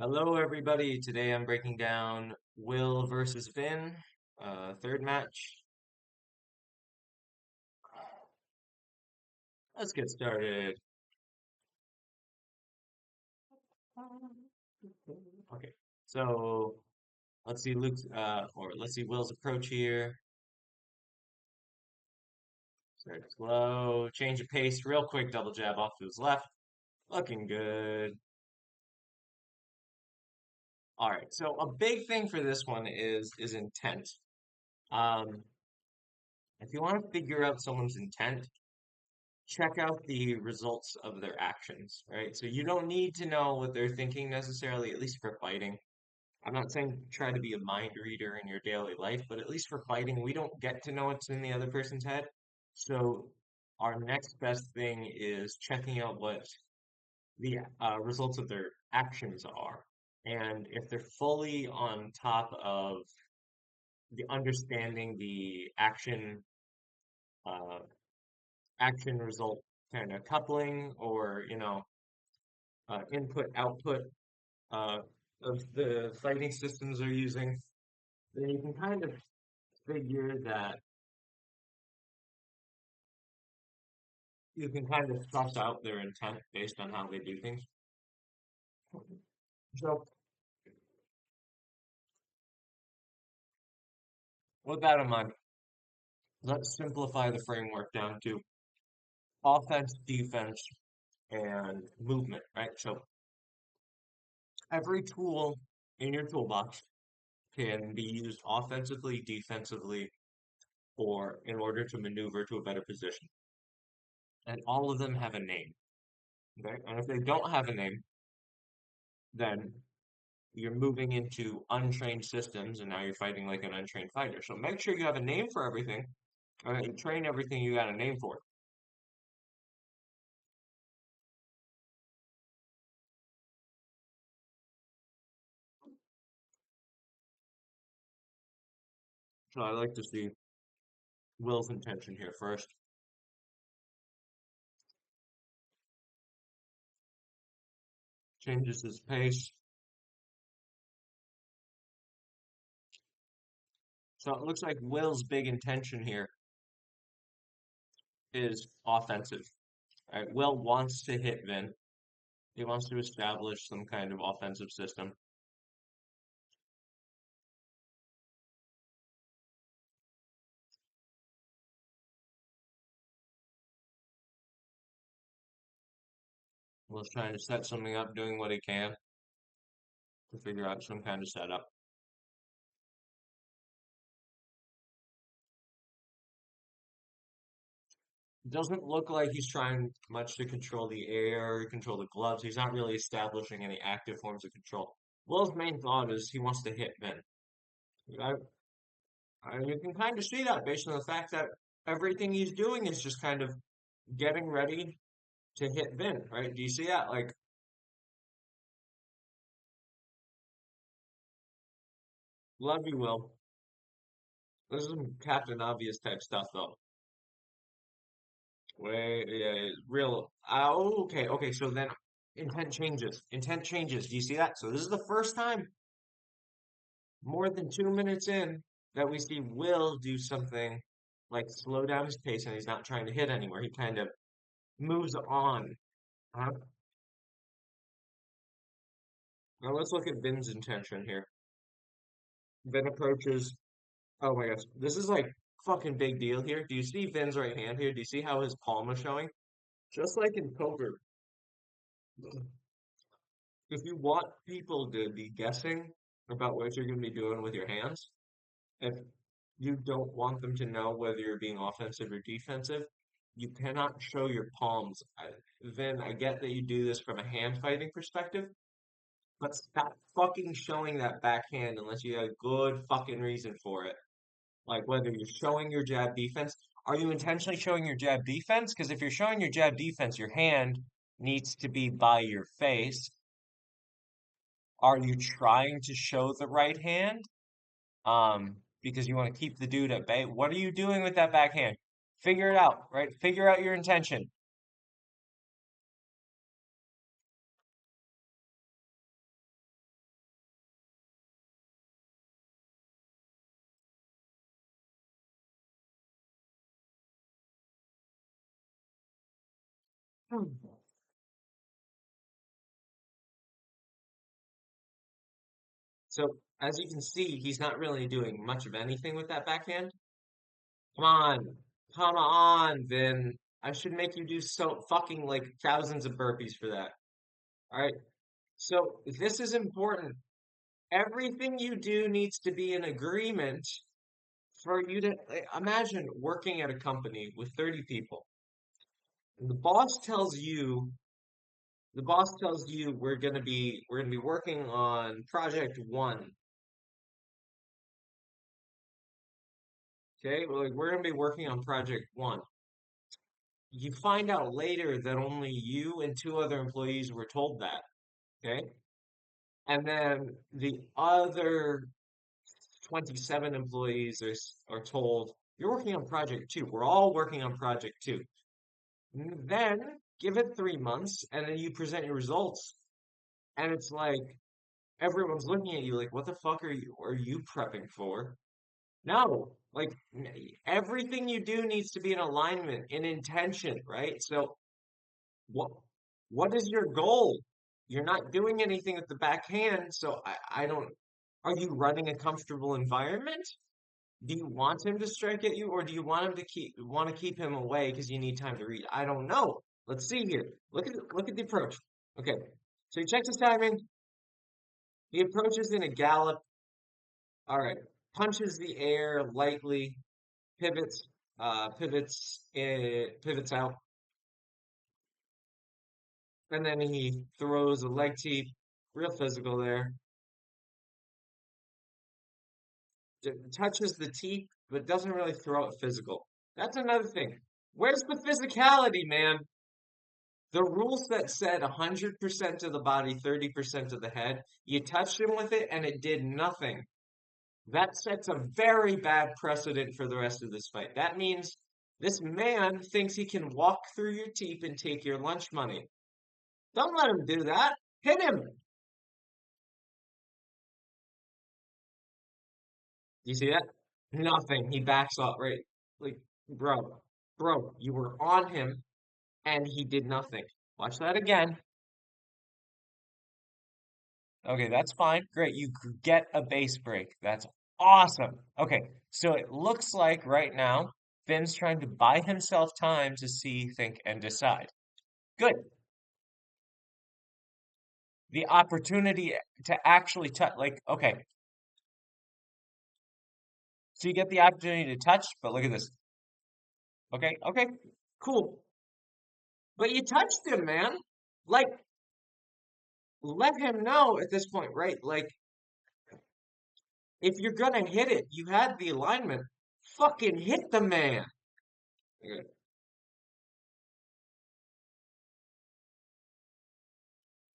Hello, everybody. Today I'm breaking down Will versus Vin, third match. Let's get started. Okay, so let's see let's see Will's approach here. Start slow, change of pace, real quick, double jab off to his left. Looking good. All right, so a big thing for this one is intent. Um, if you want to figure out someone's intent, check out the results of their actions, right? So you don't need to know what they're thinking necessarily, at least for fighting. I'm not saying try to be a mind reader in your daily life, but at least for fighting, we don't get to know what's in the other person's head. So our next best thing is checking out what the results of their actions are. And if they're fully on top of the understanding the uh, action result kind of coupling or, input output uh, of the fighting systems they're using, then you can kind of figure that you can kind of suss out their intent based on how they do things. So, with that in mind, let's simplify the framework down to offense, defense, and movement, right? So, every tool in your toolbox can be used offensively, defensively, or in order to maneuver to a better position. And all of them have a name. Okay? And if they don't have a name, then you're moving into untrained systems and now you're fighting like an untrained fighter. So make sure you have a name for everything and train everything you got a name for. So I like to see Will's intention here first. Changes his pace. So it looks like Will's big intention here is offensive. Right? Will wants to hit Vin. He wants to establish some kind of offensive system. Will's trying to set something up, doing what he can to figure out some kind of setup. Doesn't look like he's trying much to control the air, control the gloves. He's not really establishing any active forms of control. Will's main thought is he wants to hit Vin. I, you can kind of see that based on the fact that everything he's doing is just kind of getting ready to hit Vin, right? Do you see that? Like, love you, Will. This is some Captain Obvious type stuff, though. Wait, yeah, real. Okay, okay. So then intent changes. Intent changes. Do you see that? So this is the first time more than 2 minutes in that we see Will do something like slow down his pace and he's not trying to hit anywhere. He kind of moves on. Uh, Now let's look at Vin's intention here. Vin approaches. Oh my gosh, this is like fucking big deal here. Do you see Vin's right hand here? Do you see how his palm is showing? Just like in poker, if you want people to be guessing about what you're going to be doing with your hands, if you don't want them to know whether you're being offensive or defensive, you cannot show your palms. Then I get that you do this from a hand fighting perspective, but stop fucking showing that backhand unless you have a good fucking reason for it. Like whether you're showing your jab defense. Are you intentionally showing your jab defense? Because if you're showing your jab defense, your hand needs to be by your face. Are you trying to show the right hand? Because you want to keep the dude at bay. What are you doing with that backhand? Figure it out, right? Figure out your intention. So as you can see, he's not really doing much of anything with that backhand. Come on, come on, Vin. I should make you do so fucking like thousands of burpees for that. All right. So this is important. Everything you do needs to be in agreement for you to imagine working at a company with 30 people. And the boss tells you we're gonna be working on project one. Okay, well, like, we're gonna be working on project one. You find out later that only you and two other employees were told that. Okay, and then the other 27 employees are told you're working on project two. We're all working on project two. Then give it 3 months, and then you present your results, and it's like everyone's looking at you like, what the fuck are you prepping for? No, like everything you do needs to be in alignment, in intention, right? So what what is your goal? You're not doing anything with the backhand, so I don't. Are you running a comfortable environment? Do you want him to strike at you, or do you want to keep him away because you need time to read? I don't know. Let's see here. Look at the approach. Okay, so he checks his timing. He approaches in a gallop. All right, punches the air lightly, pivots out, and then he throws a leg teep, real physical there. Touches the teep, but doesn't really throw it physical. That's another thing. Where's the physicality, man? The rules that said 100% of the body, 30% of the head, you touched him with it and it did nothing. That sets a very bad precedent for the rest of this fight. That means this man thinks he can walk through your teeth and take your lunch money. Don't let him do that. Hit him. You see that? Nothing. He backs off, right? Like, bro, you were on him and he did nothing. Watch that again. Okay, that's fine. Great. You get a base break. That's awesome. Okay, so it looks like right now, Finn's trying to buy himself time to see, think, and decide. Good. The opportunity to actually touch, like, okay, so you get the opportunity to touch, but look at this. Okay, cool. But you touched him, man. Like, let him know at this point, right? Like, if you're gonna hit it, you had the alignment. Fucking hit the man. Okay.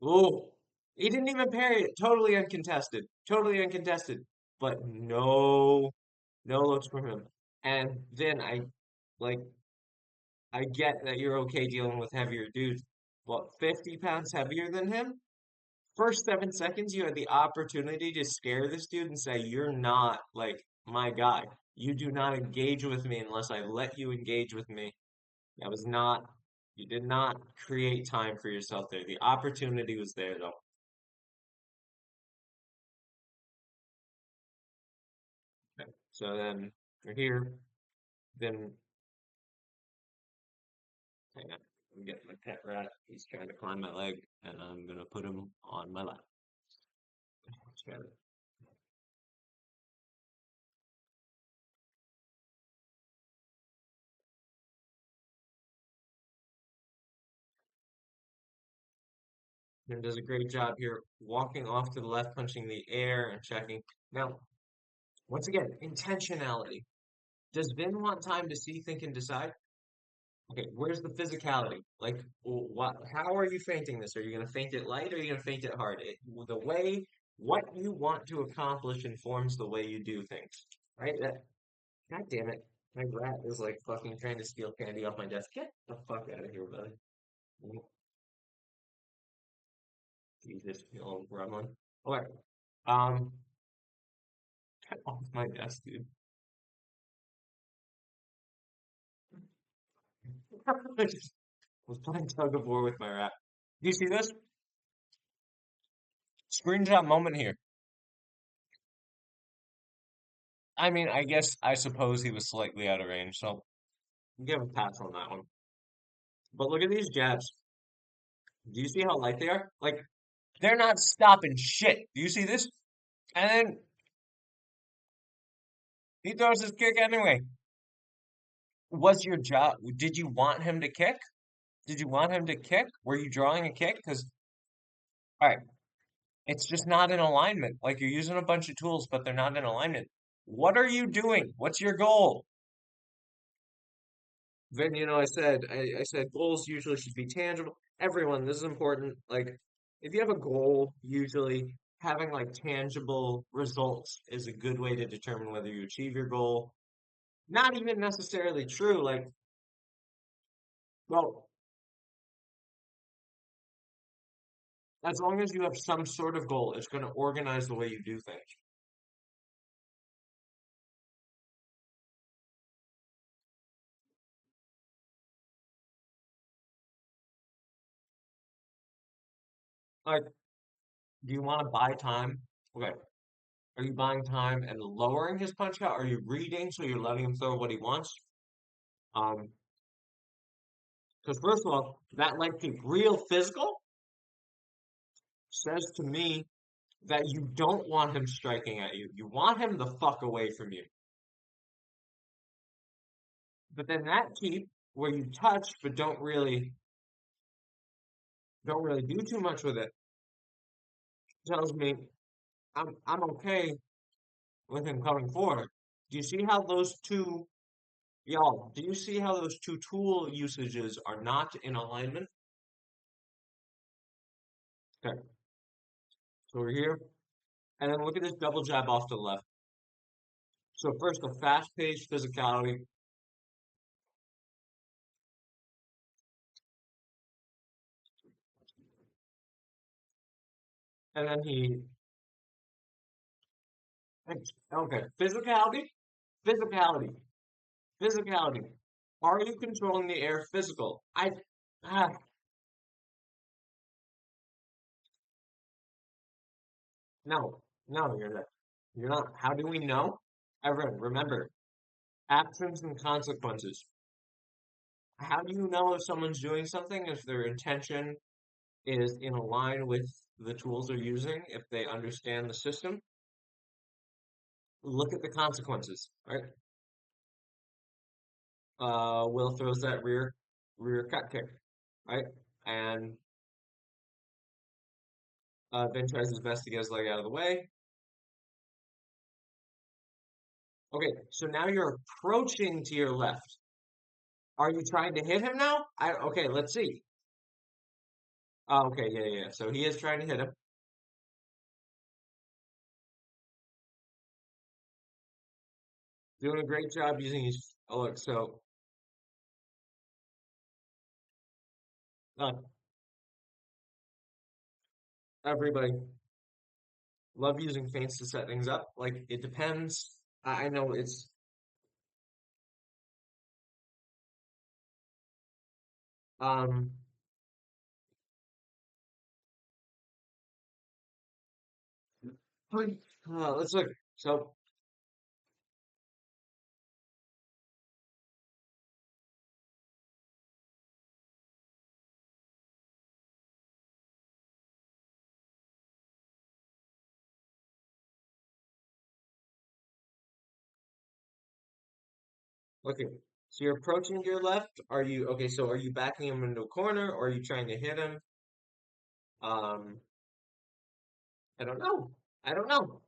Oh, he didn't even parry it. Totally uncontested. Totally uncontested. But no looks from him. And then like, I get that you're okay dealing with heavier dudes, but 50 pounds heavier than him? First 7 seconds, you had the opportunity to scare this dude and say, you're not like my guy. You do not engage with me unless I let you engage with me. That was not, you did not create time for yourself there. The opportunity was there though. Okay. So then we're here. Then hang on. I'm getting my pet rat. He's trying to climb my leg, and I'm gonna put him on my lap. Try to Tim does a great job here walking off to the left, punching the air and checking. Now, once again, intentionality. Does Vin want time to see, think, and decide? Okay, where's the physicality? Like, what? How are you feinting this? Are you going to feint it light or are you going to feint it hard? The way what you want to accomplish informs the way you do things, right? God damn it, my rat is like fucking trying to steal candy off my desk. Get the fuck out of here, buddy. Jesus, you little gremlin. Okay, um, get off my desk, dude. Was playing tug of war with my rat. Do you see this? Screenshot moment here. I mean, I suppose he was slightly out of range, so give a pass on that one. But look at these jabs. Do you see how light they are? Like, they're not stopping shit. Do you see this? And then he throws his kick anyway. Was your job, did you want him to kick? Did you want him to kick? Were you drawing a kick? Because, all right, it's just not in alignment. Like you're using a bunch of tools, but they're not in alignment. What are you doing? What's your goal? Then, I said goals usually should be tangible. Everyone, this is important. Like, if you have a goal, usually having like tangible results is a good way to determine whether you achieve your goal. Not even necessarily true. Like, well, as long as you have some sort of goal, it's going to organize the way you do things. Like, do you want to buy time? Okay. Are you buying time and lowering his punch out? Are you reading so you're letting him throw what he wants? Um, because first of all, that leg kick, real physical, says to me that you don't want him striking at you. You want him the fuck away from you. But then that keep where you touch but don't really do too much with it tells me I'm okay with him coming forward. Do you see how those two y'all, do you see how those two tool usages are not in alignment? Okay, so we're here. And then look at this double jab off to the left. So first the fast-paced physicality, and then okay, physicality, physicality. Are you controlling the air physical? Ah, no, no, you're not. You're not. How do we know? Everyone, remember, actions and consequences. How do you know if someone's doing something if their intention is in line with the tools they're using, if they understand the system? Look at the consequences, right? Will throws that rear cut kick, right? And Vin tries his best to get his leg out of the way. Okay, so now you're approaching to your left. Are you trying to hit him now? Okay, let's see. Oh, okay, yeah, yeah, yeah. So he is trying to hit him. Doing a great job using his. Oh, look, so uh, everybody love using feints to set things up. Like it depends. I know it's um. Let's look. So okay, so you're approaching to your left. Are you okay? So are you backing him into a corner, or are you trying to hit him? Um, I don't know. I don't know.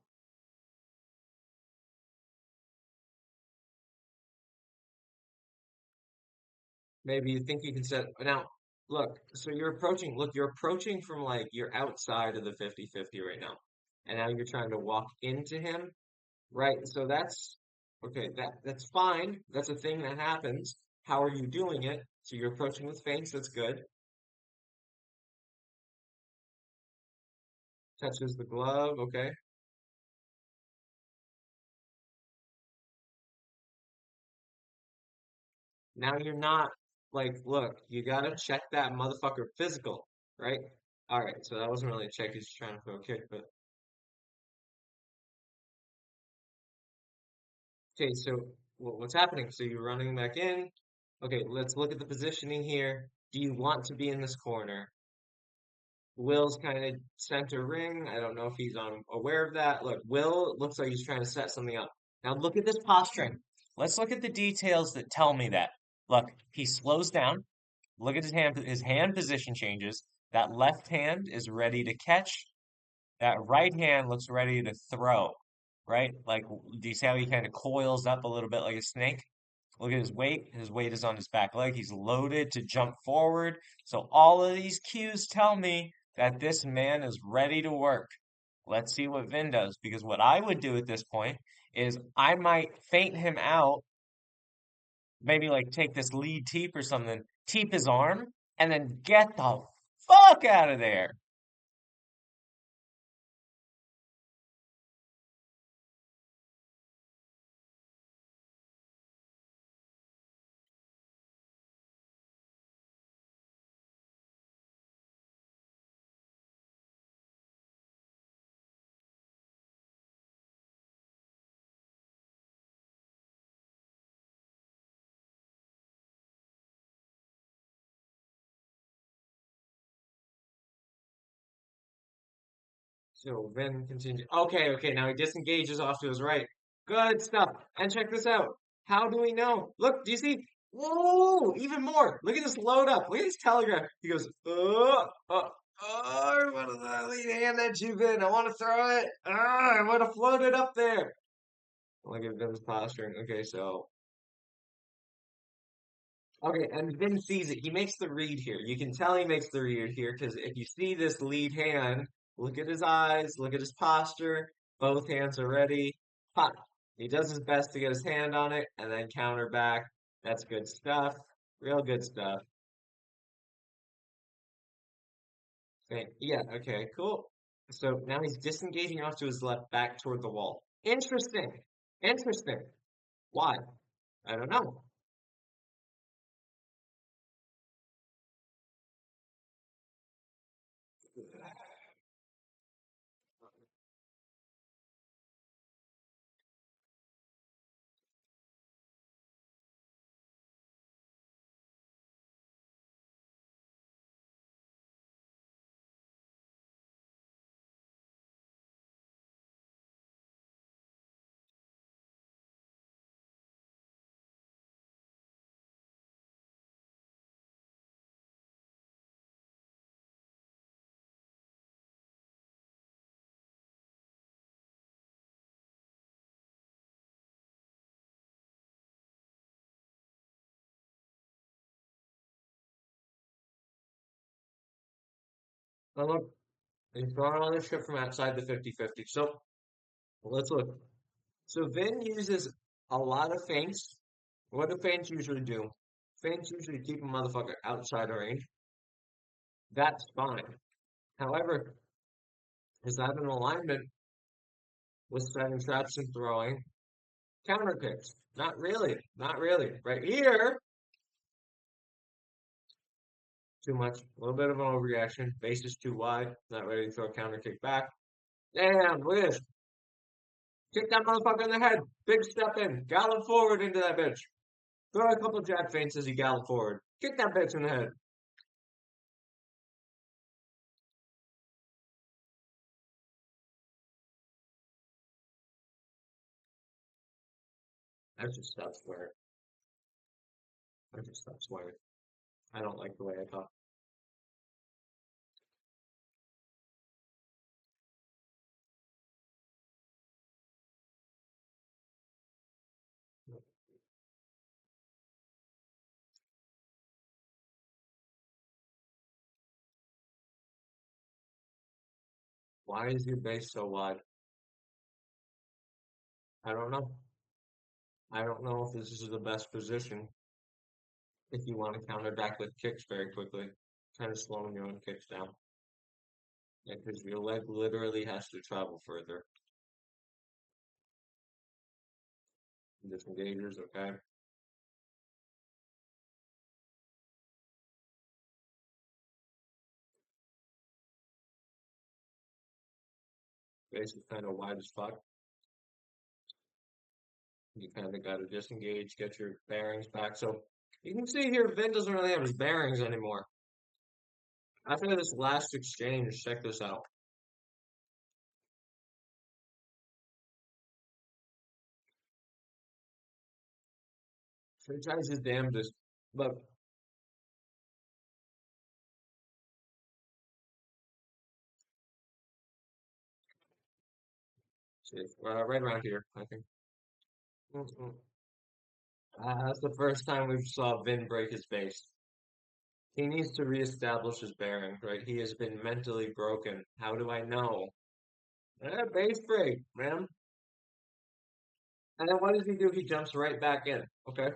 Maybe you think you can set now. Look, so you're approaching. Look, you're approaching from like you're outside of the 50-50 right now, and now you're trying to walk into him, right? So that's okay. That's fine. That's a thing that happens. How are you doing it? So you're approaching with feints. That's good. Touches the glove. Okay. Now you're not. like, look, you gotta check that motherfucker physical, right? All right, so that wasn't really a check. He's just trying to throw a kick, but okay. So what's happening? So you're running back in. Okay, let's look at the positioning here. Do you want to be in this corner? Will's kind of center ring. I don't know if he's aware of that. Look, Will looks like he's trying to set something up. Now look at this posturing. Let's look at the details that tell me that. Look, he slows down. Look at his hand. His hand position changes. That left hand is ready to catch. That right hand looks ready to throw. Right? Like, do you see how he kind of coils up a little bit like a snake? Look at his weight. His weight is on his back leg. He's loaded to jump forward. So all of these cues tell me that this man is ready to work. Let's see what Vin does. Because what I would do at this point is I might feint him out, maybe like take this lead teep or something, teep his arm, and then get the fuck out of there. So Vin continues. Okay, okay, now he disengages off to his right. Good stuff. And check this out. How do we know? Look, do you see? Whoa, even more. Look at this load up. Look at this telegraph. He goes, I want to lead hand at you, Vin. I want to throw it. I want to float it up there. Look at Vin's posturing. Okay, so okay, and Vin sees it. He makes the read here. You can tell he makes the read here because if you see this lead hand, look at his eyes, look at his posture. Both hands are ready. Pop. He does his best to get his hand on it and then counter back. That's good stuff. Real good stuff. Okay, yeah, okay, cool. So now he's disengaging off to his left back toward the wall. Interesting. Interesting. Why? I don't know. Oh, look, he's throwing all this shit from outside the 50-50. So let's look. So Vin uses a lot of feints. What do feints usually do? Feints usually keep a motherfucker outside of range. That's fine. However, is that an alignment with setting traps and throwing counter kicks? Not really. Not really. Right here, too much. A little bit of an overreaction. Base is too wide. Not ready to throw a counter kick back. Damn, look at this. Kick that motherfucker in the head. Big step in. Gallop forward into that bitch. Throw a couple jab feints as you gallop forward. Kick that bitch in the head. I just stop swearing. I just stop swearing. I don't like the way I talk. Why is your base so wide? I don't know. I don't know if this is the best position if you want to counter back with kicks very quickly. Kind of slowing your own kicks down. Because your leg literally has to travel further. Disengagers, okay? Space is kind of wide as fuck. You kind of got to disengage, get your bearings back. So you can see here, Vin doesn't really have his bearings anymore. After this last exchange, check this out. So he tries his damnedest, but see, right around here, I think. Mm-mm. That's the first time we saw Vin break his base. He needs to reestablish his bearings, right? He has been mentally broken. How do I know? Base break, man. And then what does he do? He jumps right back in. Okay.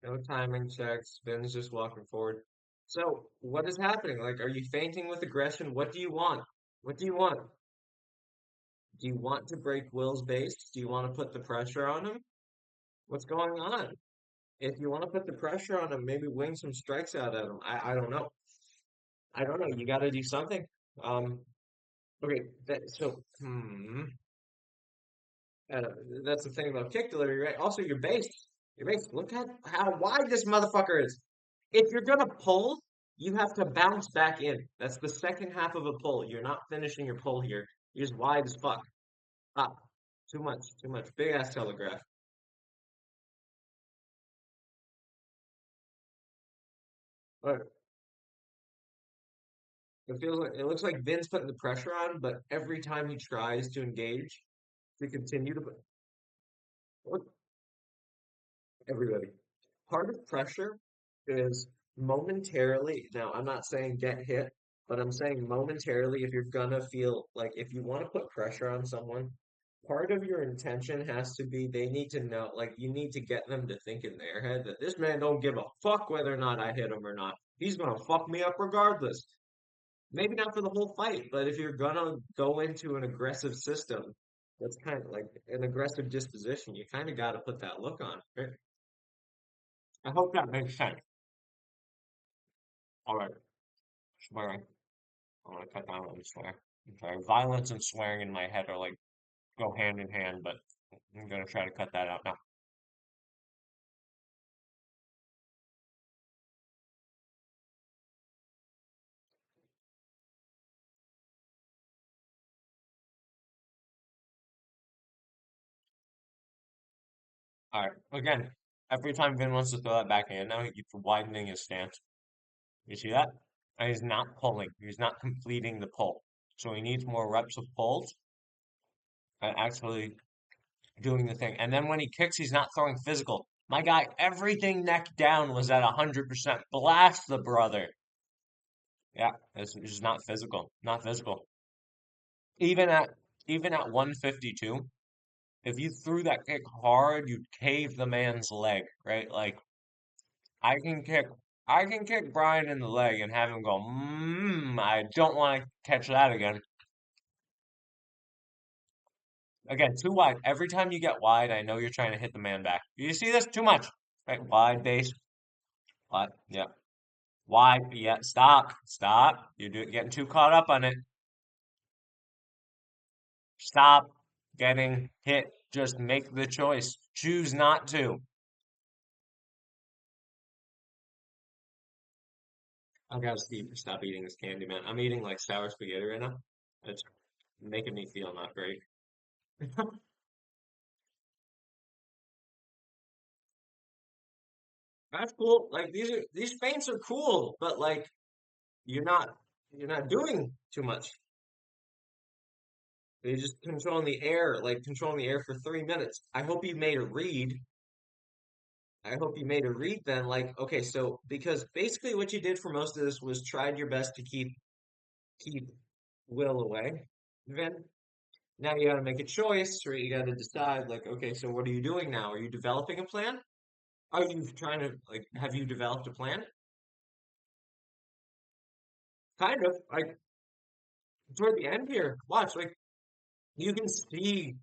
No timing checks. Vin's just walking forward. So, what is happening? Like, are you fainting with aggression? What do you want? What do you want? Do you want to break Will's base? Do you want to put the pressure on him? What's going on? If you want to put the pressure on him, maybe wing some strikes out at him. I don't know. I don't know. You got to do something. Um, okay. Uh, that's the thing about kick delivery, right? Also, your base. Your base. Look at how wide this motherfucker is. If you're gonna pull, you have to bounce back in. That's the second half of a pull. You're not finishing your pull here. You're just wide as fuck. Ah, too much, too much. Big ass telegraph. But it looks like Vin's putting the pressure on, but every time he tries to engage, to continue to look, everybody. Part of pressure is momentarily. Now, I'm not saying get hit, but I'm saying momentarily if you're gonna feel like if you want to put pressure on someone, part of your intention has to be they need to know, like you need to get them to think in their head that this man don't give a fuck whether or not I hit him or not. He's gonna fuck me up regardless. Maybe not for the whole fight, but if you're gonna go into an aggressive system, that's kind of like an aggressive disposition, you kind of got to put that look on, right? I hope that makes sense. All right, swearing. I want to cut down on the swear. I'm sorry. Violence and swearing in my head are like go hand in hand, but I'm gonna try to cut that out now. All right. Again, every time Vin wants to throw that back in now, he keeps widening his stance. You see that? And he's not pulling. He's not completing the pull. So he needs more reps of pulls and actually doing the thing. And then when he kicks, he's not throwing physical. My guy, everything neck down was at 100%. Blast the brother. Yeah, it's just not physical. Not physical. Even at even at 152, if you threw that kick hard, you'd cave the man's leg, right? Like I can kick I can kick Brian in the leg and have him go, I don't want to catch that again. Again, too wide. Every time you get wide, I know you're trying to hit the man back. You see this? Too much. Right? Wide base. Wide. Yeah. Wide. Yeah. Stop. Stop. Getting too caught up on it. Stop getting hit. Just make the choice. Choose not to. I gotta stop eating this candy, man. I'm eating like sour spaghetti right now. It's making me feel not great. That's cool. Like these feints are cool, but like you're not you're not doing too much. You're just controlling the air, like controlling the air for 3 minutes. I hope you made a read. I hope you made a read then. Like, okay, so because basically what you did for most of this was tried your best to keep Will away. Then now you got to make a choice, or you got to decide. Like, okay, so what are you doing now? Are you developing a plan? Are you trying to like? Have you developed a plan? Kind of. Like toward the end here, watch. Like you can see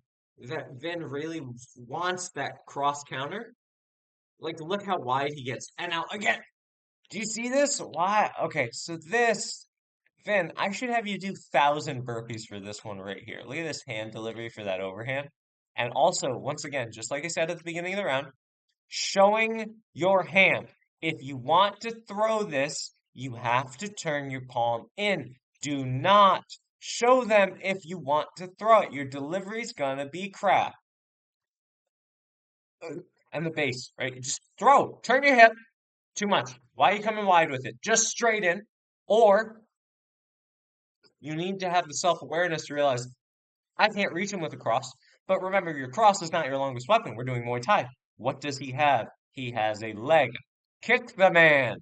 that Vin really wants that cross counter. Like, look how wide he gets. And now again. Do you see this? Why? Okay, so this, Finn, I should have you do 1,000 burpees for this one right here. Look at this hand delivery for that overhand. And also, once again, just like I said at the beginning of the round, showing your hand. If you want to throw this, you have to turn your palm in. Do not show them if you want to throw it. Your delivery's gonna be crap. And the base, right? Just throw. Turn your hip. Too much. Why are you coming wide with it? Just straight in. Or you need to have the self-awareness to realize I can't reach him with a cross. But remember, your cross is not your longest weapon. We're doing Muay Thai. What does he have? He has a leg. Kick the man.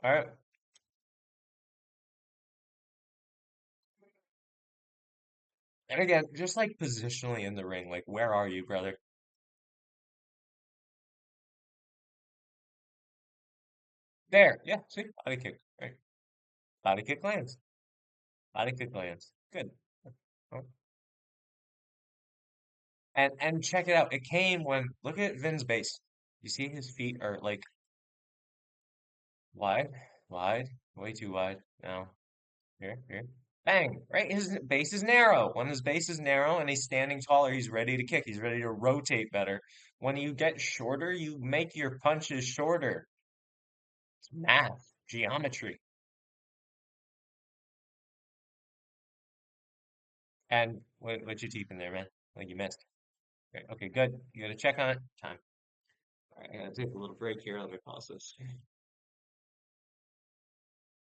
All right. And again, just like positionally in the ring, like where are you, brother? There. Yeah. See, body kick. Right. Body kick lands. Body kick lands. Good. Oh. And check it out. It came when look at Vin's base. You see his feet are like wide, wide, way too wide. Now, here, here. Bang! Right? His base is narrow. When his base is narrow and he's standing taller, he's ready to kick. He's ready to rotate better. When you get shorter, you make your punches shorter. It's math, geometry. And what you teeth in there, man? Like you missed. Okay, okay, good. You gotta check on it. Time. All right, I gotta take a little break here. Let me pause this.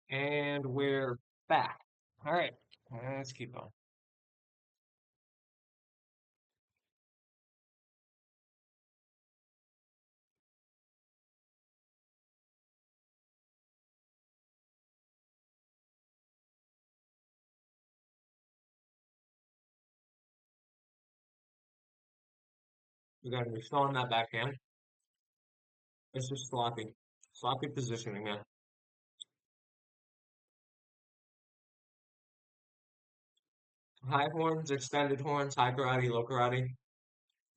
And we're back. All right, let's keep going. Again, we're still on that backhand. It's just sloppy. Sloppy positioning, man. High horns, extended horns, high karate, low karate.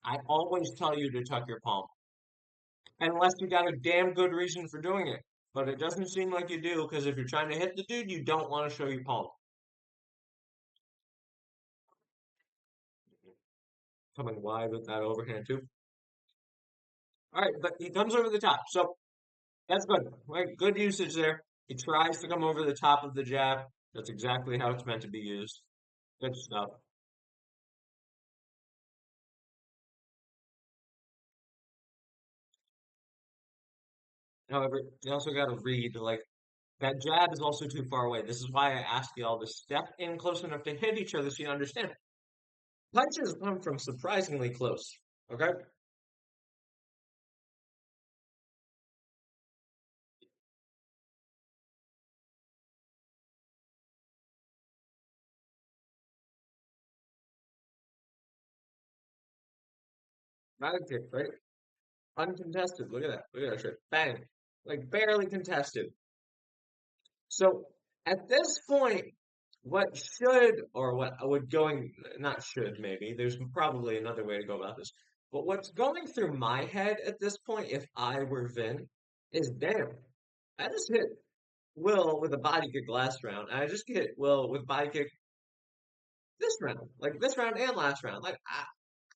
I always tell you to tuck your palm. Unless you got a damn good reason for doing it. But it doesn't seem like you do, because if you're trying to hit the dude, you don't want to show your palm. Coming wide with that overhand too. Alright, but he comes over the top. So that's good. Right, good usage there. He tries to come over the top of the jab. That's exactly how it's meant to be used. Good stuff. However, you also got to read like that jab is also too far away. This is why I asked you all to step in close enough to hit each other so you understand. Punches come from surprisingly close. Okay? Not a kick, right? Uncontested. Look at that. Look at that shit. Bang. Like barely contested. So at this point, what should or what would going not should maybe, there's probably another way to go about this. But what's going through my head at this point, if I were Vin, is damn, I just hit Will with a body kick last round. And I just hit Will with body kick this round. Like this round and last round. Like I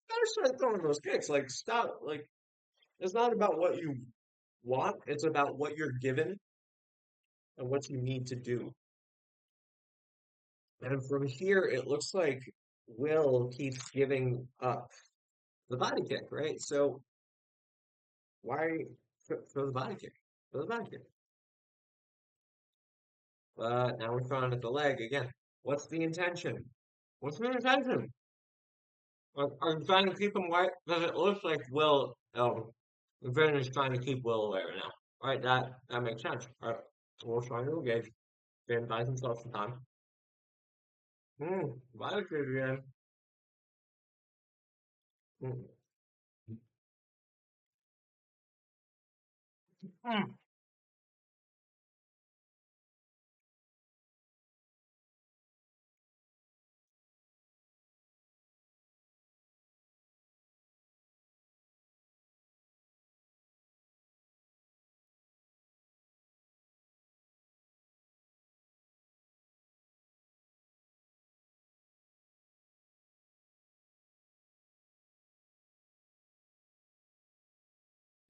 better start throwing those kicks. Like stop like it's not about what you want, it's about what you're given and what you need to do. And from here, it looks like Will keeps giving up the body kick, right? So why throw the body kick? Throw the body kick. But now we're throwing at the leg again. What's the intention? What's the intention? Are you trying to keep him white? Because it looks like Will. Oh, Vin is trying to keep Will away right now. Right, that makes sense. Right. Will's trying to engage. Vin buys himself some time. Why would you again? Mm. Mm.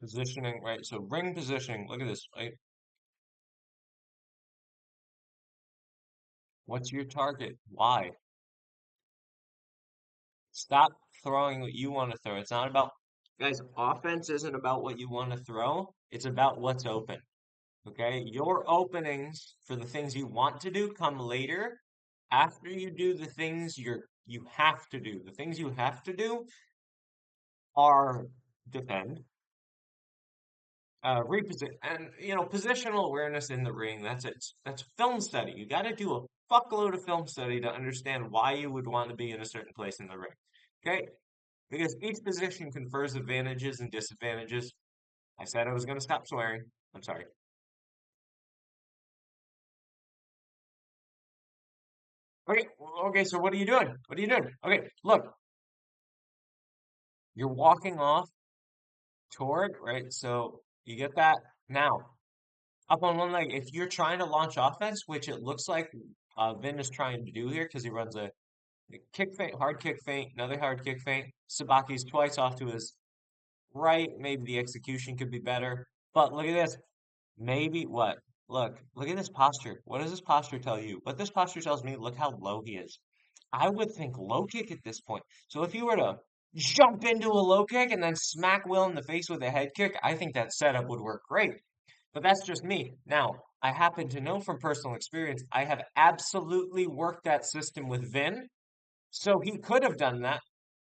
Positioning, right? So ring positioning. Look at this, right? What's your target? Why? Stop throwing what you want to throw. It's not about, guys, offense isn't about what you want to throw. It's about what's open. Okay? Your openings for the things you want to do come later after you do the things you have to do. The things you have to do are defend, reposition, and positional awareness in the ring. That's it. That's film study. You got to do a fuckload of film study to understand why you would want to be in a certain place in the ring. Okay? Because each position confers advantages and disadvantages. I said I was going to stop swearing. I'm sorry. Okay, okay, so what are you doing? What are you doing? Okay, look, you're walking off toward, right? So you get that now. Up on one leg, if you're trying to launch offense, which it looks like Vin is trying to do here because he runs a kick feint, hard kick feint, another hard kick feint. Sabaki's twice off to his right. Maybe the execution could be better. But look at this. Maybe what? Look at this posture. What does this posture tell you? What this posture tells me, look how low he is. I would think low kick at this point. So if you were to jump into a low kick and then smack Will in the face with a head kick, I think that setup would work great. But that's just me. Now, I happen to know from personal experience, I have absolutely worked that system with Vin. So he could have done that.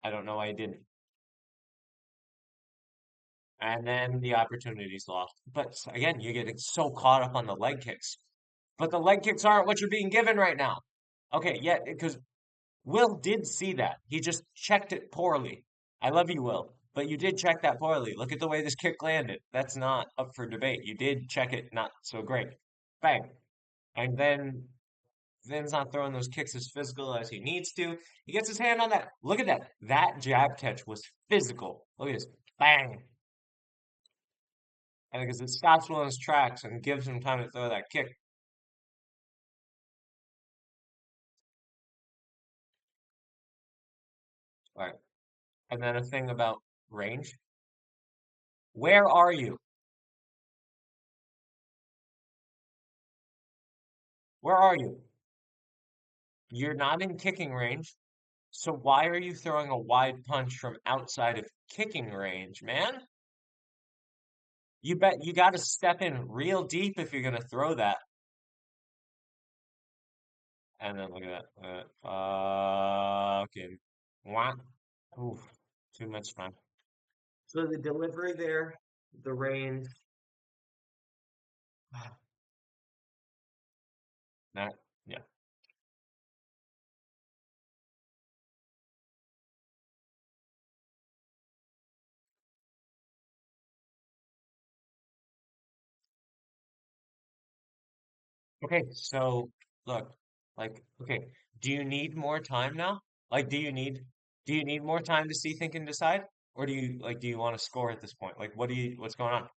I don't know why he didn't. And then the opportunity's lost. But again, you're getting so caught up on the leg kicks. But the leg kicks aren't what you're being given right now. Okay, yeah, because Will did see that. He just checked it poorly. I love you, Will, but you did check that poorly. Look at the way this kick landed. That's not up for debate. You did check it not so great. Bang. And then Vin's not throwing those kicks as physical as he needs to. He gets his hand on that. Look at that. That jab catch was physical. Look at this. Bang. And because it stops Will in his tracks and gives him time to throw that kick. All right. And then a thing about range. Where are you? Where are you? You're not in kicking range. So why are you throwing a wide punch from outside of kicking range, man? You bet you got to step in real deep if you're going to throw that. And then look at that. Fucking what? Oof, too much fun. So the delivery there, the range, that, yeah. Okay, so look, okay, do you need more time now? Like, do you need more time to see, think, and decide? Or do you want to score at this point? Like, what's going on?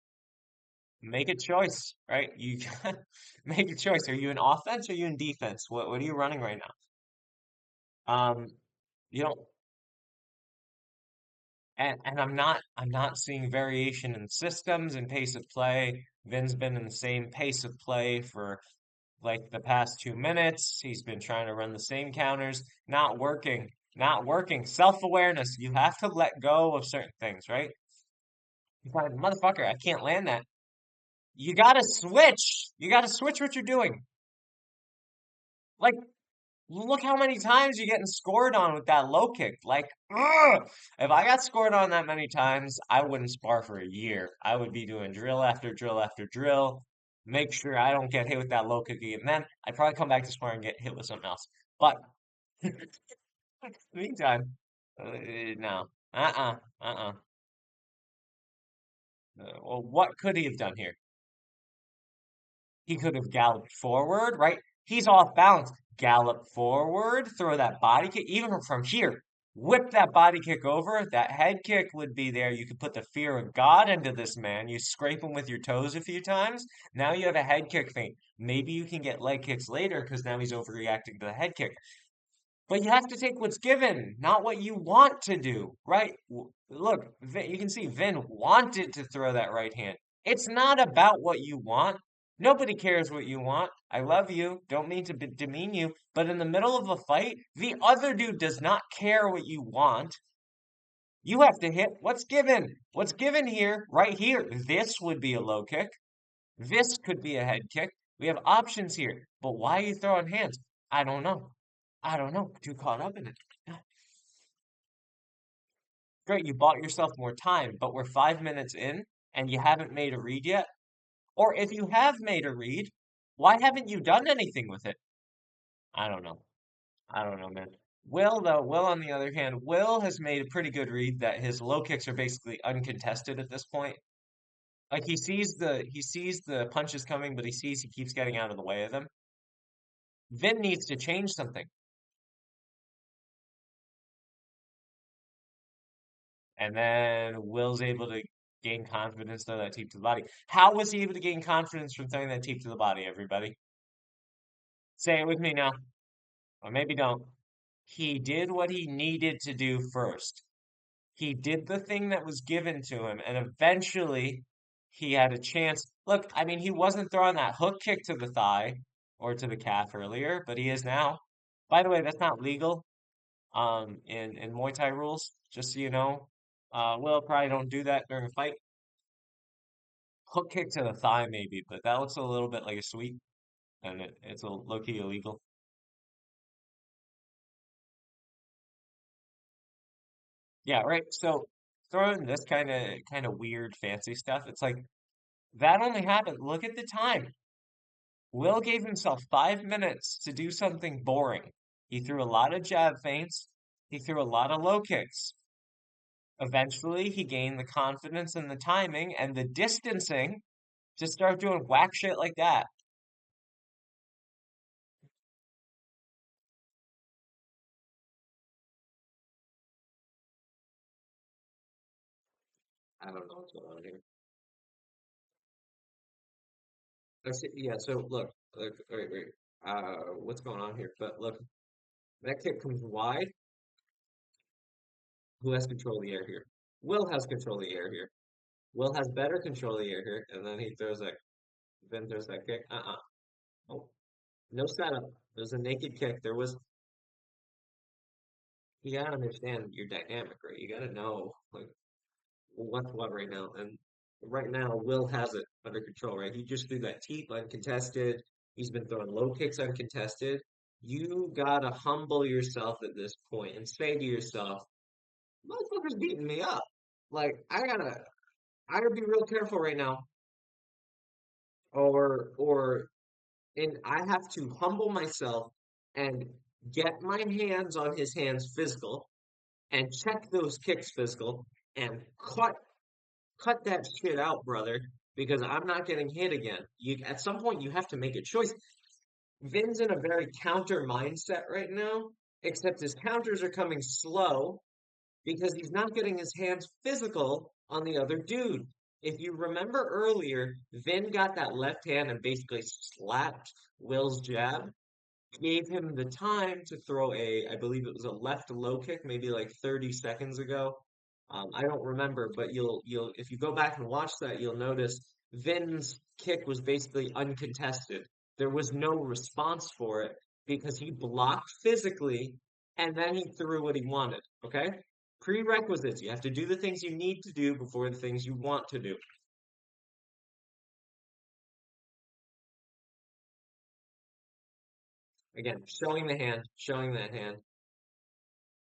Make a choice, right? You make a choice. Are you in offense or are you in defense? What are you running right now? You don't, and I'm not seeing variation in systems and pace of play. Vin's been in the same pace of play for like the past 2 minutes. He's been trying to run the same counters, not working, not working. Self-awareness. You have to let go of certain things, right? You find, motherfucker, I can't land that. You gotta switch. You gotta switch what you're doing. Like Look how many times you're getting scored on with that low kick. Like, ugh! If I got scored on that many times, I wouldn't spar for a year. I would be doing drill after drill after drill. Make sure I don't get hit with that low kick again. Then I'd probably come back to spar and get hit with something else. But meantime, no. Uh-uh. Well, what could he have done here? He could have galloped forward, right? He's off balance. Gallop forward, throw that body kick, even from here. Whip that body kick over. That head kick would be there. You could put the fear of God into this man. You scrape him with your toes a few times. Now you have a head kick feint. Maybe you can get leg kicks later because now he's overreacting to the head kick. But you have to take what's given, not what you want to do, right? Look, you can see Vin wanted to throw that right hand. It's not about what you want. Nobody cares what you want. I love you. Don't mean to demean you. But in the middle of a fight, the other dude does not care what you want. You have to hit what's given. What's given here, right here. This would be a low kick. This could be a head kick. We have options here. But why are you throwing hands? I don't know. I don't know. Too caught up in it. Great, you bought yourself more time, but we're 5 minutes in and you haven't made a read yet. Or if you have made a read, why haven't you done anything with it? I don't know. I don't know, man. Will, though, Will, on the other hand, Will has made a pretty good read that his low kicks are basically uncontested at this point. Like he sees the punches coming, but he keeps getting out of the way of them. Vin needs to change something. And then Will's able to gain confidence, throw that teep to the body. How was he able to gain confidence from throwing that teep to the body, everybody? Say it with me now, or maybe don't. He did what he needed to do first. He did the thing that was given to him, and eventually he had a chance. Look, I mean, he wasn't throwing that hook kick to the thigh or to the calf earlier, but he is now. By the way, that's not legal in Muay Thai rules, just so you know. Will probably don't do that during a fight. Hook kick to the thigh, maybe, but that looks a little bit like a sweep, and it's a low-key illegal. Yeah, right. So throwing this kind of weird fancy stuff, it's like that only happened. Look at the time. Will gave himself 5 minutes to do something boring. He threw a lot of jab feints. He threw a lot of low kicks. Eventually, he gained the confidence and the timing and the distancing to start doing whack shit like that. I don't know what's going on here. I see, yeah, so look, wait. What's going on here? But look, that kick comes wide. Who has control of the air here? Will has control of the air here. Will has better control of the air here, and then he throws that, then throws that kick. Oh, no setup. There's a naked kick. You gotta understand your dynamic, right? You gotta know like what's what right now. And right now, Will has it under control, right? He just threw that teep uncontested. He's been throwing low kicks uncontested. You gotta humble yourself at this point and say to yourself, motherfucker's beating me up. Like I gotta be real careful right now. Or and I have to humble myself and get my hands on his hands physical and check those kicks physical and cut that shit out, brother, because I'm not getting hit again. You at some point you have to make a choice. Vin's in a very counter mindset right now, except his counters are coming slow because he's not getting his hands physical on the other dude. If you remember earlier, Vin got that left hand and basically slapped Will's jab, gave him the time to throw I believe it was a left low kick, maybe like 30 seconds ago. I don't remember, but if you go back and watch that, you'll notice Vin's kick was basically uncontested. There was no response for it because he blocked physically and then he threw what he wanted. Okay? Prerequisites. You have to do the things you need to do before the things you want to do. Again, showing that hand.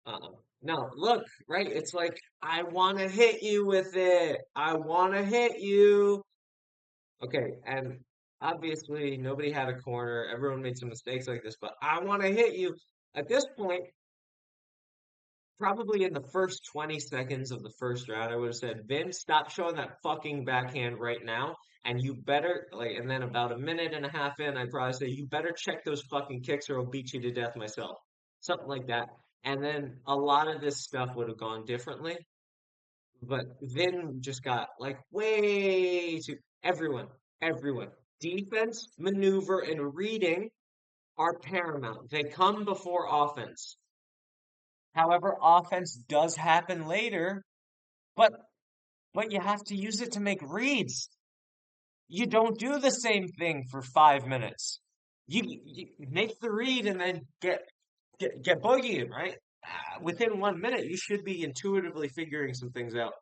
Uh-uh. No, look, right? It's like, I want to hit you with it. I want to hit you. Okay, and obviously nobody had a corner. Everyone made some mistakes like this, but I want to hit you. At this point, probably in the first 20 seconds of the first round, I would have said, Vin, stop showing that fucking backhand right now. And you better, like, and then about a minute and a half in, I'd probably say, you better check those fucking kicks or I'll beat you to death myself. Something like that. And then a lot of this stuff would have gone differently. But Vin just got like way too, everyone. Defense, maneuver, and reading are paramount. They come before offense. However, offense does happen later, but but you have to use it to make reads. You don't do the same thing for 5 minutes. You make the read and then get boogied, right? Within 1 minute, you should be intuitively figuring some things out.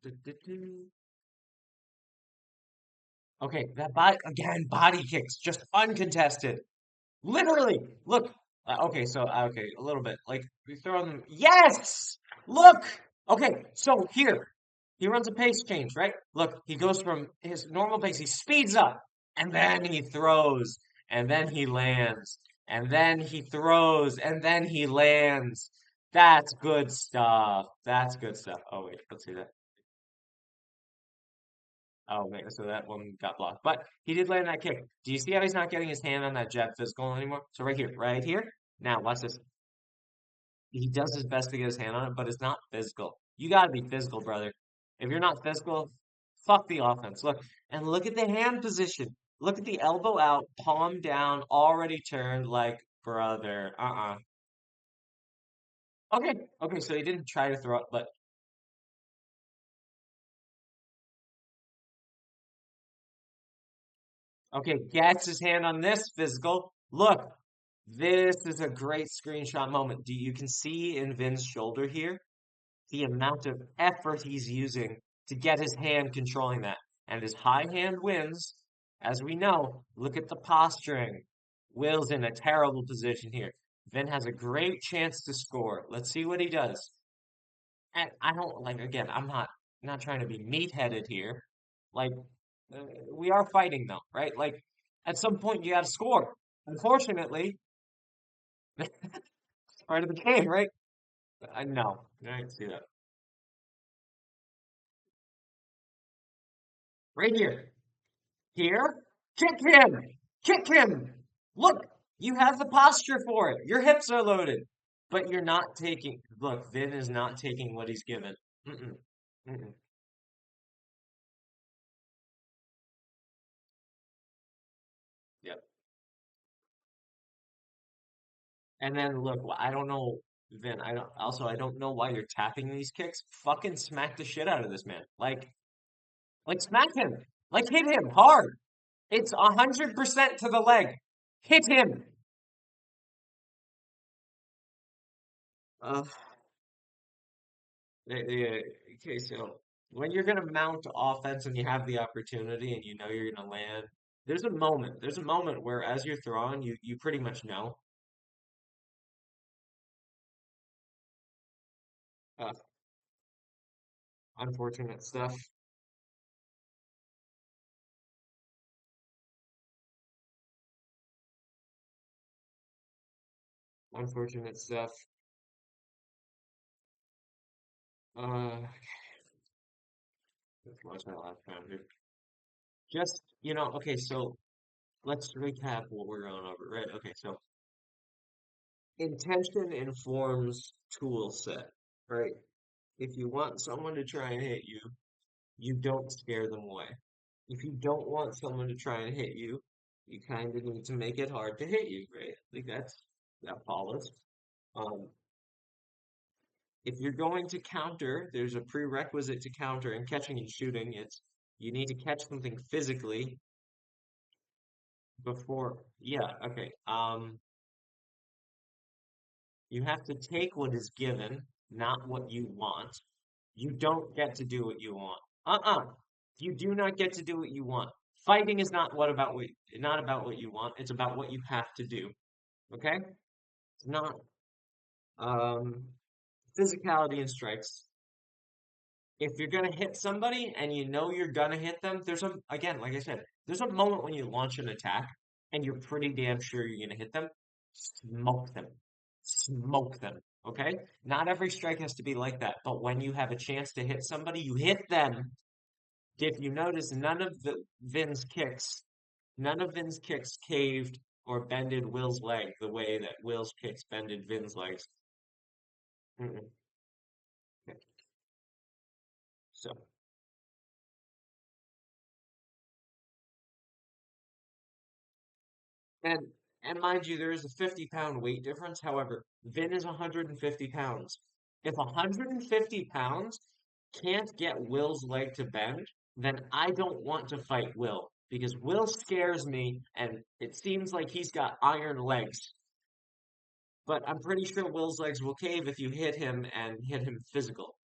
Du- du- du. Okay, that body again, body kicks, just uncontested. Literally, look. Okay, so okay, a little bit. Like we throw them. Yes, look. Okay, so here he runs a pace change, right? Look, he goes from his normal pace, he speeds up, and then he throws, and then he lands, and then he throws, and then he lands. That's good stuff. That's good stuff. Oh wait, let's see that. Oh wait, so that one got blocked, but he did land that kick. Do you see how he's not getting his hand on that jet physical anymore? So right here, right here. Now watch this. He does his best to get his hand on it, but it's not physical. You got to be physical, brother. If you're not physical, fuck the offense. Look, and look at the hand position. Look at the elbow out, palm down, already turned like brother. Okay, okay, so he didn't try to throw it, but okay, gets his hand on this physical. Look, this is a great screenshot moment. Do you can see in Vin's shoulder here the amount of effort he's using to get his hand controlling that. And his high hand wins. As we know, look at the posturing. Will's in a terrible position here. Vin has a great chance to score. Let's see what he does. And I don't like again, I'm not trying to be meat-headed here. Like uh, we are fighting though, right? Like at some point you got to score. Unfortunately, it's part of the game, right? No, I didn't see that. Right here. Here, kick him! Kick him! Look, you have the posture for it. Your hips are loaded, but you're not taking. Look, Vin is not taking what he's given. Mm-mm, mm-mm. Yep. And then look, I don't know, Vin. I don't. Also, I don't know why you're tapping these kicks. Fucking smack the shit out of this man. Like smack him. Like hit him hard. It's 100% to the leg. Hit him. Uh, yeah, okay, so when you're gonna mount offense and you have the opportunity and you know you're gonna land, there's a moment where as you're throwing, you pretty much know. Uh, Unfortunate stuff. Unfortunate stuff. Uh, what's my last time here? Just, okay, so let's recap what we're going over, right? Okay, so intention informs tool set, right? If you want someone to try and hit you, you don't scare them away. If you don't want someone to try and hit you, you kind of need to make it hard to hit you, right? Like that follows. Um, if you're going to counter, there's a prerequisite to counter and catching and shooting. It's you need to catch something physically before. Yeah, okay. You have to take what is given, not what you want. You don't get to do what you want. Uh-uh. You do not get to do what you want. Fighting is not about what you want. It's about what you have to do. Okay? It's not um, physicality and strikes. If you're gonna hit somebody and you know you're gonna hit them, there's a again, like I said, there's a moment when you launch an attack and you're pretty damn sure you're gonna hit them. Smoke them. Smoke them. Okay? Not every strike has to be like that, but when you have a chance to hit somebody, you hit them. If you notice, none of Vin's kicks caved or bended Will's leg the way that Will's kicks bended Vin's legs. Mm-mm. Okay. So, and and mind you, there is a 50-pound weight difference. However, Vin is 150 pounds. If 150 pounds can't get Will's leg to bend, then I don't want to fight Will because Will scares me and it seems like he's got iron legs. But I'm pretty sure Will's legs will cave if you hit him and hit him physical.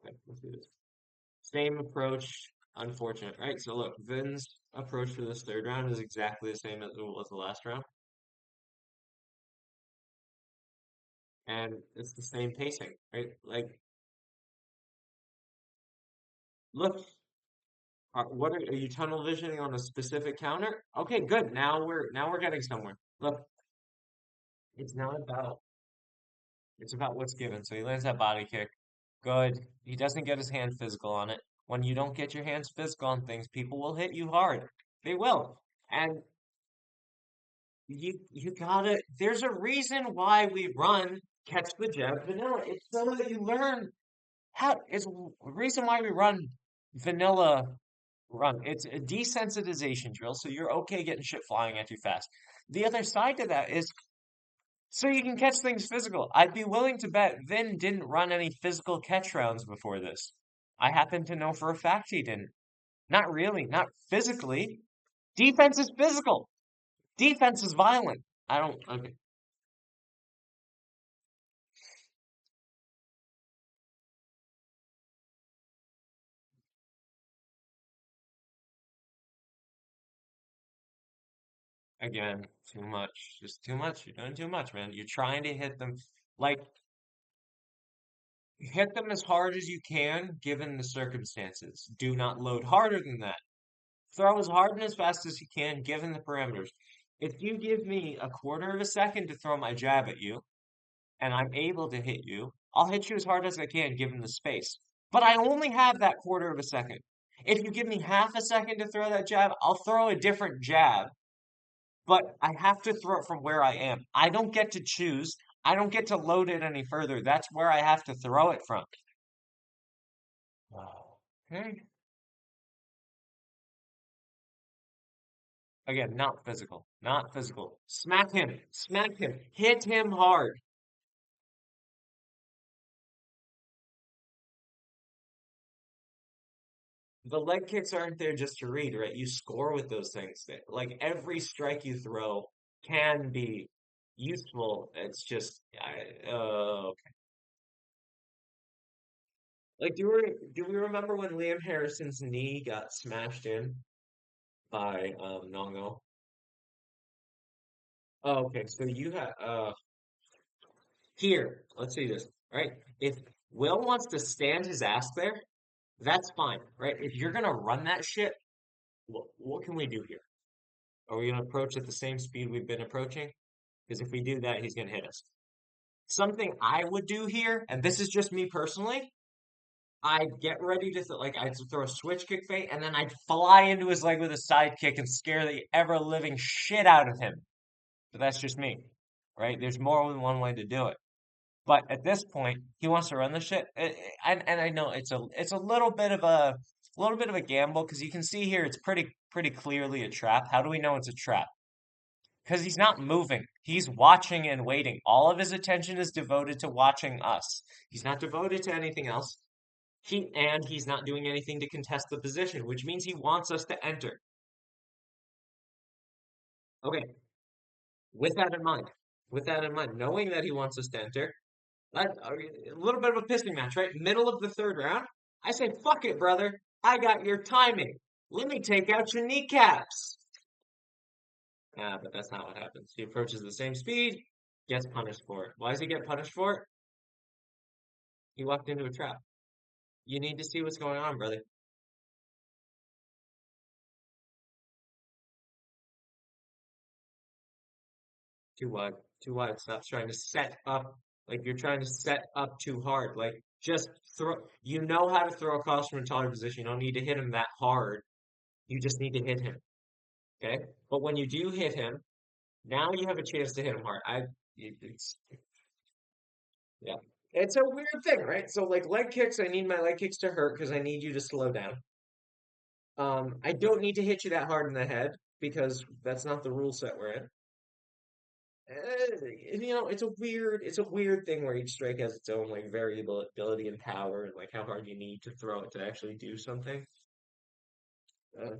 Okay, let's do this. Same approach, unfortunate, right? So look, Vin's approach for this third round is exactly the same as it was the last round, and it's the same pacing, right? Like, look, are you tunnel visioning on a specific counter? Okay, good. Now we're getting somewhere. Look, it's not about it's about what's given. So he lands that body kick. Good. He doesn't get his hand physical on it. When you don't get your hands physical on things, people will hit you hard. They will. And you gotta there's a reason why we run catch the jab vanilla. It's so that you learn how it's a reason why we run vanilla run. It's a desensitization drill, so you're okay getting shit flying at you fast. The other side to that is so you can catch things physical. I'd be willing to bet Vin didn't run any physical catch rounds before this. I happen to know for a fact he didn't. Not really, not physically. Defense is physical. Defense is violent. I don't okay. Again, too much. Just too much. You're doing too much, man. You're trying to hit them like hit them as hard as you can given the circumstances. Do not load harder than that. Throw as hard and as fast as you can given the parameters. If you give me a quarter of a second to throw my jab at you and I'm able to hit you, I'll hit you as hard as I can given the space. But I only have that quarter of a second. If you give me half a second to throw that jab, I'll throw a different jab, but I have to throw it from where I am. I don't get to choose. I don't get to load it any further. That's where I have to throw it from. Wow. Okay. Again, not physical. Not physical. Smack him. Smack him. Hit him hard. The leg kicks aren't there just to read, right? You score with those things. Like every strike you throw can be useful. It's just, like, do we remember when Liam Harrison's knee got smashed in by Nongo? Oh, okay. So you have here. Let's see this. Right? If Will wants to stand his ass there, that's fine, right? If you're gonna run that shit, what can we do here? Are we gonna approach at the same speed we've been approaching? Because if we do that, he's gonna hit us. Something I would do here, and this is just me personally, I'd get ready to I'd throw a switch kick feint, and then I'd fly into his leg with a side kick and scare the ever living shit out of him. But that's just me, right? There's more than one way to do it. But at this point, he wants to run the shit, and I know it's a little bit of a gamble because you can see here it's pretty clearly a trap. How do we know it's a trap? Because he's not moving. He's watching and waiting. All of his attention is devoted to watching us. He's not devoted to anything else. He's not doing anything to contest the position, which means he wants us to enter. Okay, with that in mind, knowing that he wants us to enter, a little bit of a pissing match, right? Middle of the third round, I say, fuck it, brother. I got your timing. Let me take out your kneecaps. Ah, but that's not what happens. He approaches the same speed, gets punished for it. Why does he get punished for it? He walked into a trap. You need to see what's going on, brother. Too wide. Too wide. Stop trying to set up like you're trying to set up too hard. Like just throw. You know how to throw across from a taller position. You don't need to hit him that hard. You just need to hit him. Okay. But when you do hit him, now you have a chance to hit him hard. It's yeah. It's a weird thing, right? So like leg kicks, I need my leg kicks to hurt because I need you to slow down. I don't need to hit you that hard in the head because that's not the rule set we're in. It's a weird thing where each strike has its own like variability and power and like how hard you need to throw it to actually do something. Uh,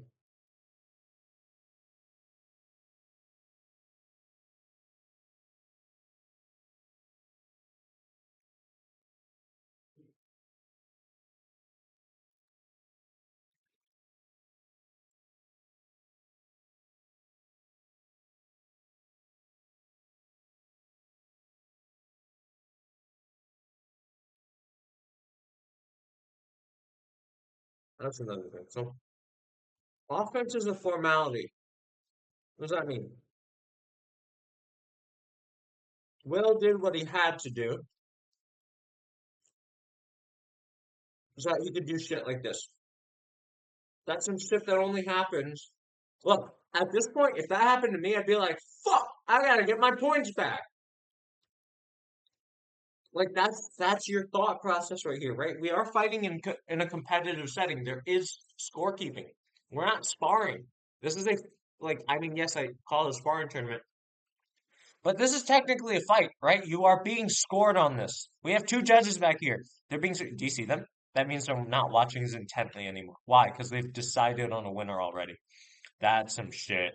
that's another thing. So offense is a formality. What does that mean? Will did what he had to do so that he could do shit like this. That's some shit that only happens. Look, at this point, if that happened to me, I'd be like, fuck, I gotta get my points back. Like that's your thought process right here, right? We are fighting in a competitive setting. There is scorekeeping. We're not sparring. This is a like I mean, yes, I call it a sparring tournament, but this is technically a fight, right? You are being scored on this. We have two judges back here. They're being. Do you see them? That means they're not watching as intently anymore. Why? Because they've decided on a winner already. That's some shit.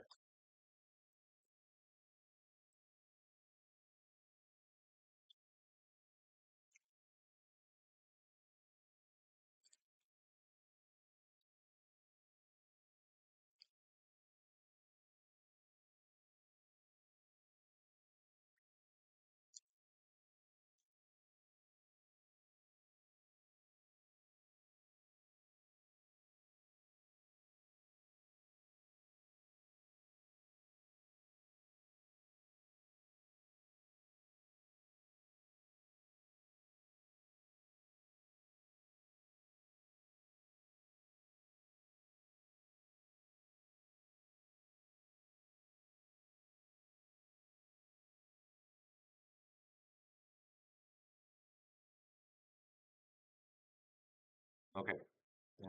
Okay,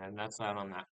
and that's that on that.